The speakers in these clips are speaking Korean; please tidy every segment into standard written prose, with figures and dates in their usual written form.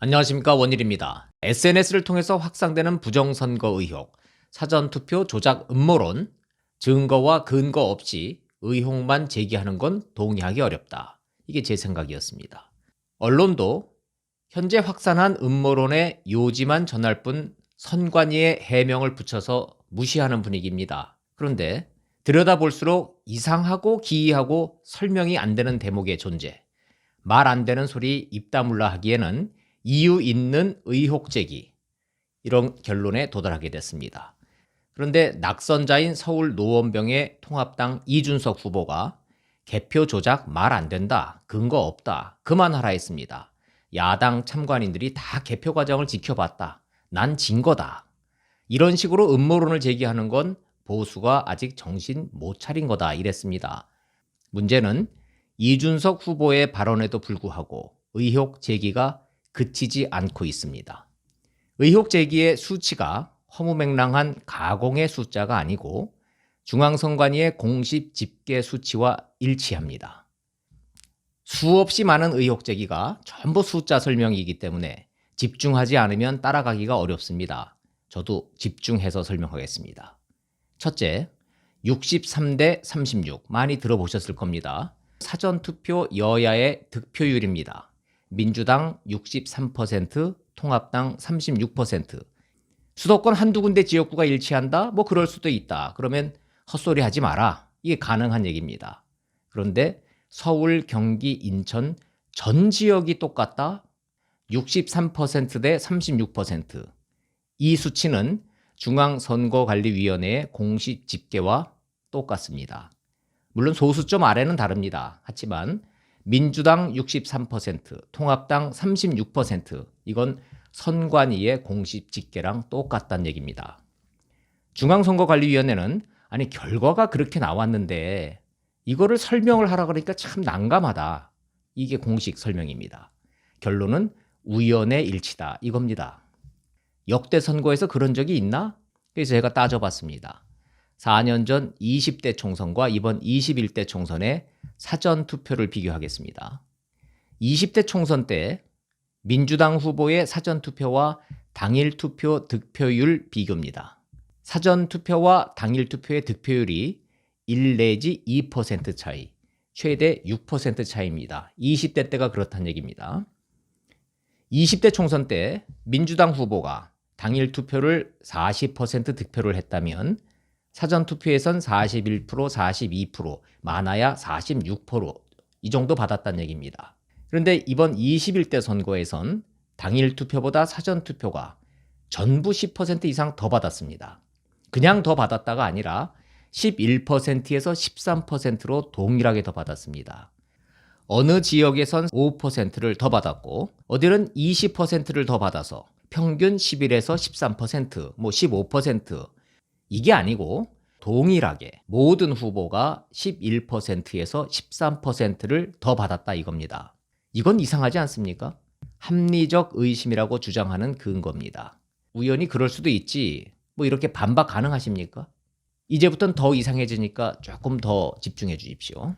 안녕하십니까, 원일입니다. SNS를 통해서 확산되는 부정선거 의혹, 사전투표 조작 음모론, 증거와 근거 없이 의혹만 제기하는 건 동의하기 어렵다. 이게 제 생각이었습니다. 언론도 현재 확산한 음모론의 요지만 전할 뿐 선관위의 해명을 붙여서 무시하는 분위기입니다. 그런데 들여다볼수록 이상하고 기이하고 설명이 안 되는 대목의 존재, 말 안 되는 소리 입 다물라 하기에는 이유 있는 의혹 제기, 이런 결론에 도달하게 됐습니다. 그런데 낙선자인 서울 노원병의 통합당 이준석 후보가 개표 조작 말 안 된다, 근거 없다, 그만하라 했습니다. 야당 참관인들이 다 개표 과정을 지켜봤다, 난 진 거다, 이런 식으로 음모론을 제기하는 건 보수가 아직 정신 못 차린 거다, 이랬습니다. 문제는 이준석 후보의 발언에도 불구하고 의혹 제기가 그치지 않고 있습니다. 의혹 제기의 수치가 허무맹랑한 가공의 숫자가 아니고 중앙선관위의 공식 집계 수치와 일치합니다. 수없이 많은 의혹 제기가 전부 숫자 설명이기 때문에 집중하지 않으면 따라가기가 어렵습니다. 저도 집중해서 설명하겠습니다. 첫째, 63대 36 많이 들어보셨을 겁니다. 사전투표 여야의 득표율입니다. 민주당 63%, 통합당 36%. 수도권 한두 군데 지역구가 일치한다? 뭐 그럴 수도 있다. 그러면 헛소리 하지 마라. 이게 가능한 얘기입니다. 그런데 서울, 경기, 인천 전 지역이 똑같다? 63%대 36%. 이 수치는 중앙선거관리위원회의 공식 집계와 똑같습니다. 물론 소수점 아래는 다릅니다. 하지만 민주당 63%, 통합당 36%, 이건 선관위의 공식 집계랑 똑같다는 얘기입니다. 중앙선거관리위원회는 아니 결과가 그렇게 나왔는데 이거를 설명을 하라 그러니까 참 난감하다. 이게 공식 설명입니다. 결론은 우연의 일치다, 이겁니다. 역대 선거에서 그런 적이 있나? 그래서 제가 따져봤습니다. 4년 전 20대 총선과 이번 21대 총선의 사전투표를 비교하겠습니다. 20대 총선 때 민주당 후보의 사전투표와 당일투표 득표율 비교입니다. 사전투표와 당일투표의 득표율이 1 내지 2% 차이, 최대 6% 차이입니다. 20대 때가 그렇다는 얘기입니다. 20대 총선 때 민주당 후보가 당일투표를 40% 득표를 했다면 사전투표에선 41%, 42%, 많아야 46%이 정도 받았다는 얘기입니다. 그런데 이번 21대 선거에선 당일투표보다 사전투표가 전부 10% 이상 더 받았습니다. 그냥 더 받았다가 아니라 11%에서 13%로 동일하게 더 받았습니다. 어느 지역에선 5%를 더 받았고 어디는 20%를 더 받아서 평균 11에서 13%, 뭐 15%, 이게 아니고 동일하게 모든 후보가 11%에서 13%를 더 받았다, 이겁니다. 이건 이상하지 않습니까? 합리적 의심이라고 주장하는 근거입니다. 우연히 그럴 수도 있지, 뭐 이렇게 반박 가능하십니까? 이제부터는 더 이상해지니까 조금 더 집중해 주십시오.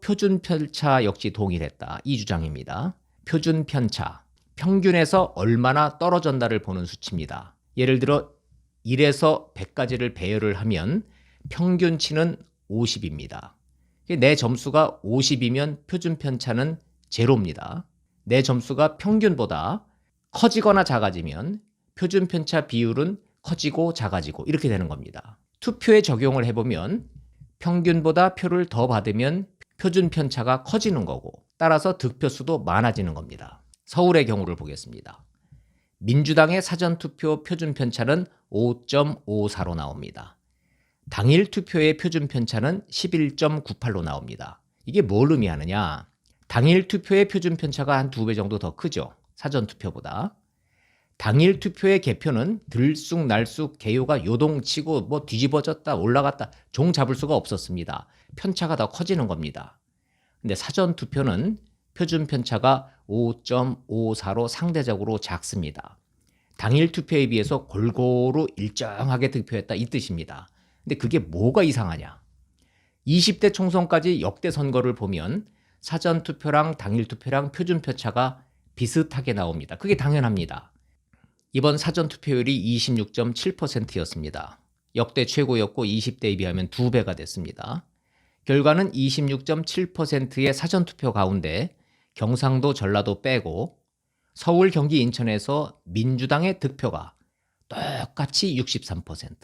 표준 편차 역시 동일했다, 이 주장입니다. 표준 편차, 평균에서 얼마나 떨어졌나를 보는 수치입니다. 예를 들어 1에서 100까지를 배열을 하면 평균치는 50입니다. 내 점수가 50이면 표준 편차는 제로입니다. 내 점수가 평균보다 커지거나 작아지면 표준 편차 비율은 커지고 작아지고 이렇게 되는 겁니다. 투표에 적용을 해보면 평균보다 표를 더 받으면 표준 편차가 커지는 거고 따라서 득표수도 많아지는 겁니다. 서울의 경우를 보겠습니다. 민주당의 사전투표 표준 편차는 5.54로 나옵니다. 당일 투표의 표준 편차는 11.98로 나옵니다. 이게 뭘 의미하느냐? 당일 투표의 표준 편차가 한 2배 정도 더 크죠, 사전투표보다. 당일 투표의 개표는 들쑥날쑥 개요가 요동치고 뭐 뒤집어졌다 올라갔다 종 잡을 수가 없었습니다. 편차가 더 커지는 겁니다. 근데 사전투표는 표준 편차가 5.54로 상대적으로 작습니다. 당일 투표에 비해서 골고루 일정하게 득표했다, 이 뜻입니다. 근데 그게 뭐가 이상하냐? 20대 총선까지 역대 선거를 보면 사전투표랑 당일투표랑 표준표차가 비슷하게 나옵니다. 그게 당연합니다. 이번 사전투표율이 26.7%였습니다. 역대 최고였고 20대에 비하면 2배가 됐습니다. 결과는 26.7%의 사전투표 가운데 경상도, 전라도 빼고 서울, 경기, 인천에서 민주당의 득표가 똑같이 63%,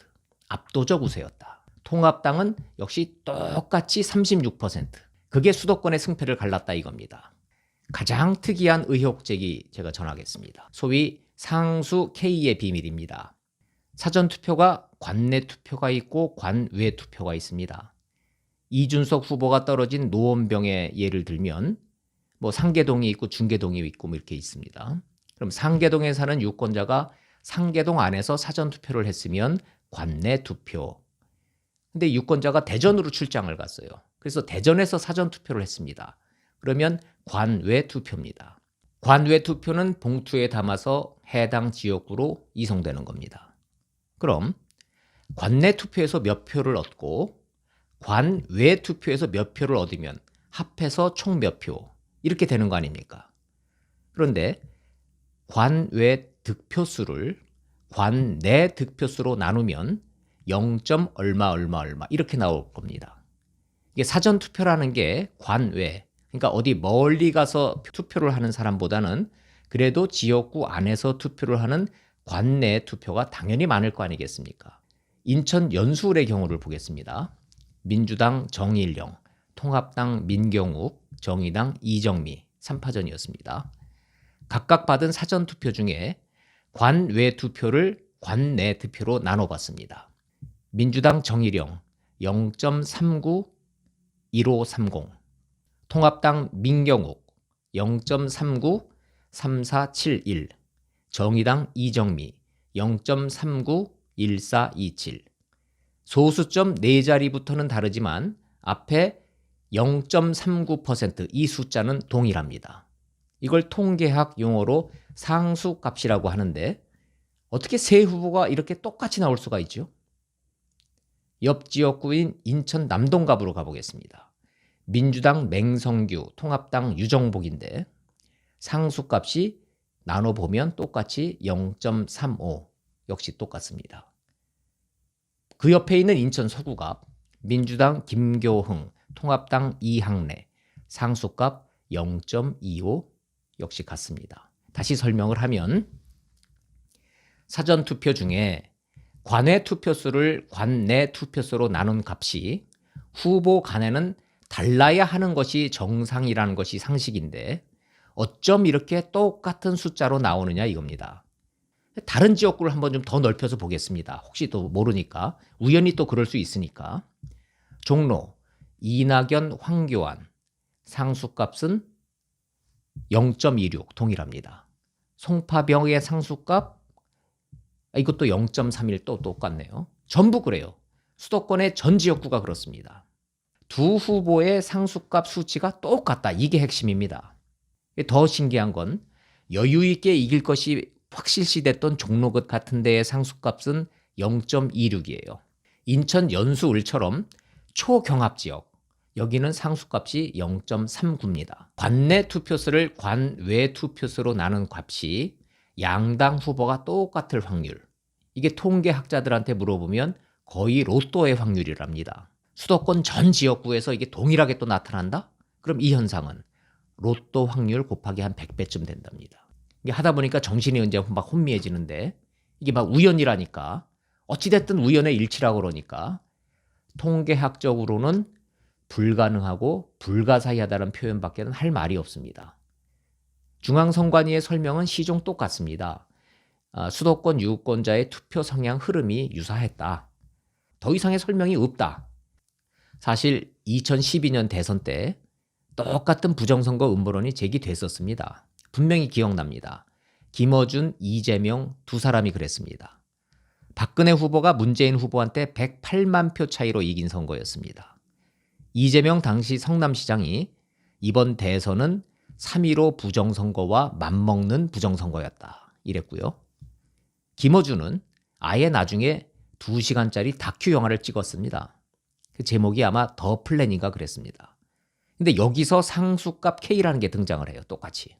압도적 우세였다. 통합당은 역시 똑같이 36%. 그게 수도권의 승패를 갈랐다 이겁니다. 가장 특이한 의혹 제기 제가 전하겠습니다. 소위 상수 K의 비밀입니다. 사전투표가 관내 투표가 있고 관외 투표가 있습니다. 이준석 후보가 떨어진 노원병의 예를 들면 상계동이 있고 중계동이 있고 이렇게 있습니다. 그럼 상계동에 사는 유권자가 상계동 안에서 사전투표를 했으면 관내 투표. 근데 유권자가 대전으로 출장을 갔어요. 그래서 대전에서 사전투표를 했습니다. 그러면 관외 투표입니다. 관외 투표는 봉투에 담아서 해당 지역구로 이송되는 겁니다. 그럼 관내 투표에서 몇 표를 얻고 관외 투표에서 몇 표를 얻으면 합해서 총 몇 표 이렇게 되는 거 아닙니까? 그런데 관외 득표수를 관내 득표수로 나누면 0. 얼마 이렇게 나올 겁니다. 이게 사전투표라는 게 관외, 그러니까 어디 멀리 가서 투표를 하는 사람보다는 그래도 지역구 안에서 투표를 하는 관내 투표가 당연히 많을 거 아니겠습니까? 인천 연수울의 경우를 보겠습니다. 민주당 정일영, 통합당 민경욱, 정의당 이정미 3파전이었습니다. 각각 받은 사전투표 중에 관외 투표를 관내 투표로 나눠봤습니다. 민주당 정일영 0.391530, 통합당 민경욱 0.393471, 정의당 이정미 0.391427. 소수점 4자리부터는 다르지만 앞에 0.39% 이 숫자는 동일합니다. 이걸 통계학 용어로 상수값이라고 하는데 어떻게 세 후보가 이렇게 똑같이 나올 수가 있죠? 옆 지역구인 인천 남동갑으로 가보겠습니다. 민주당 맹성규, 통합당 유정복인데 상수값이 나눠보면 똑같이 0.35 역시 똑같습니다. 그 옆에 있는 인천 서구갑, 민주당 김교흥, 통합당 이항래, 상수값 0.25 역시 같습니다. 다시 설명을 하면 사전투표 중에 관외 투표수를 관내 투표수로 나눈 값이 후보 간에는 달라야 하는 것이 정상이라는 것이 상식인데 어쩜 이렇게 똑같은 숫자로 나오느냐 이겁니다. 다른 지역구를 한번 좀 더 넓혀서 보겠습니다. 혹시 또 모르니까 우연히 또 그럴 수 있으니까. 종로 이낙연, 황교안 상수값은 0.26 동일합니다. 송파병의 상수값 이것도 0.31 또 똑같네요. 전부 그래요. 수도권의 전 지역구가 그렇습니다. 두 후보의 상수값 수치가 똑같다. 이게 핵심입니다. 더 신기한 건 여유 있게 이길 것이 확실시됐던 종로구 같은 데의 상수값은 0.26이에요. 인천 연수울처럼 초경합 지역 여기는 상수값이 0.39입니다. 관내 투표수를 관외 투표수로 나눈 값이 양당 후보가 똑같을 확률. 이게 통계학자들한테 물어보면 거의 로또의 확률이랍니다. 수도권 전 지역구에서 이게 동일하게 또 나타난다? 그럼 이 현상은 로또 확률 곱하기 한 100배쯤 된답니다. 이게 하다 보니까 정신이 이제 막 혼미해지는데 이게 막 우연이라니까 어찌됐든 우연의 일치라고 그러니까 통계학적으로는 불가능하고 불가사의하다는 표현밖에는 할 말이 없습니다. 중앙선관위의 설명은 시종 똑같습니다. 수도권 유권자의 투표 성향 흐름이 유사했다. 더 이상의 설명이 없다. 사실 2012년 대선 때 똑같은 부정선거 음모론이 제기됐었습니다. 분명히 기억납니다. 김어준, 이재명 두 사람이 그랬습니다. 박근혜 후보가 문재인 후보한테 108만 표 차이로 이긴 선거였습니다. 이재명 당시 성남시장이 이번 대선은 3.15 부정선거와 맞먹는 부정선거였다 이랬고요. 김어준은 아예 나중에 2시간짜리 다큐 영화를 찍었습니다. 그 제목이 아마 더 플랜인가 그랬습니다. 근데 여기서 상수값 K라는 게 등장을 해요. 똑같이.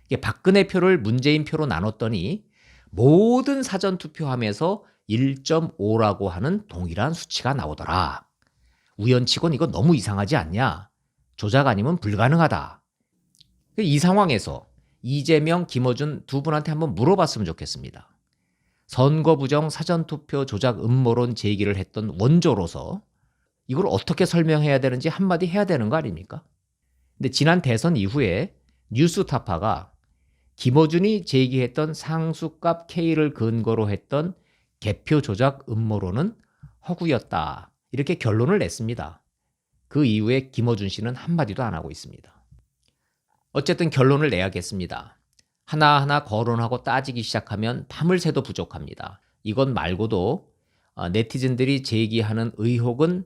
이게 박근혜 표를 문재인 표로 나눴더니 모든 사전투표함에서 1.5라고 하는 동일한 수치가 나오더라. 우연치곤 이거 너무 이상하지 않냐? 조작 아니면 불가능하다. 이 상황에서 이재명, 김어준 두 분한테 한번 물어봤으면 좋겠습니다. 선거 부정 사전투표 조작 음모론 제기를 했던 원조로서 이걸 어떻게 설명해야 되는지 한마디 해야 되는 거 아닙니까? 근데 지난 대선 이후에 뉴스타파가 김어준이 제기했던 상수값 K를 근거로 했던 개표 조작 음모론은 허구였다. 이렇게 결론을 냈습니다. 그 이후에 김어준 씨는 한마디도 안 하고 있습니다. 어쨌든 결론을 내야겠습니다. 하나하나 거론하고 따지기 시작하면 밤을 새도 부족합니다. 이건 말고도 네티즌들이 제기하는 의혹은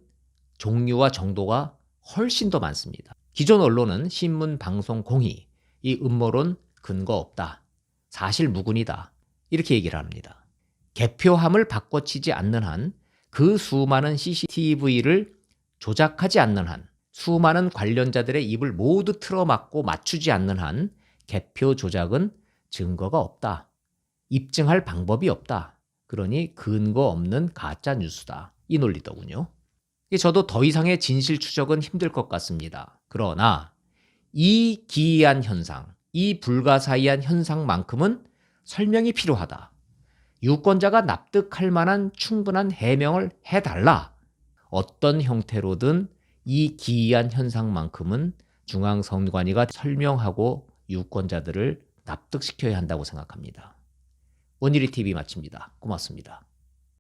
종류와 정도가 훨씬 더 많습니다. 기존 언론은 신문, 방송, 공의, 이 음모론 근거 없다. 사실 무근이다. 이렇게 얘기를 합니다. 개표함을 바꿔치지 않는 한, 그 수많은 CCTV를 조작하지 않는 한, 수많은 관련자들의 입을 모두 틀어막고 맞추지 않는 한 개표 조작은 증거가 없다. 입증할 방법이 없다. 그러니 근거 없는 가짜 뉴스다. 이 논리더군요. 저도 더 이상의 진실 추적은 힘들 것 같습니다. 그러나 이 기이한 현상, 이 불가사의한 현상만큼은 설명이 필요하다. 유권자가 납득할 만한 충분한 해명을 해달라. 어떤 형태로든 이 기이한 현상만큼은 중앙선관위가 설명하고 유권자들을 납득시켜야 한다고 생각합니다. 원일이 TV 마칩니다. 고맙습니다.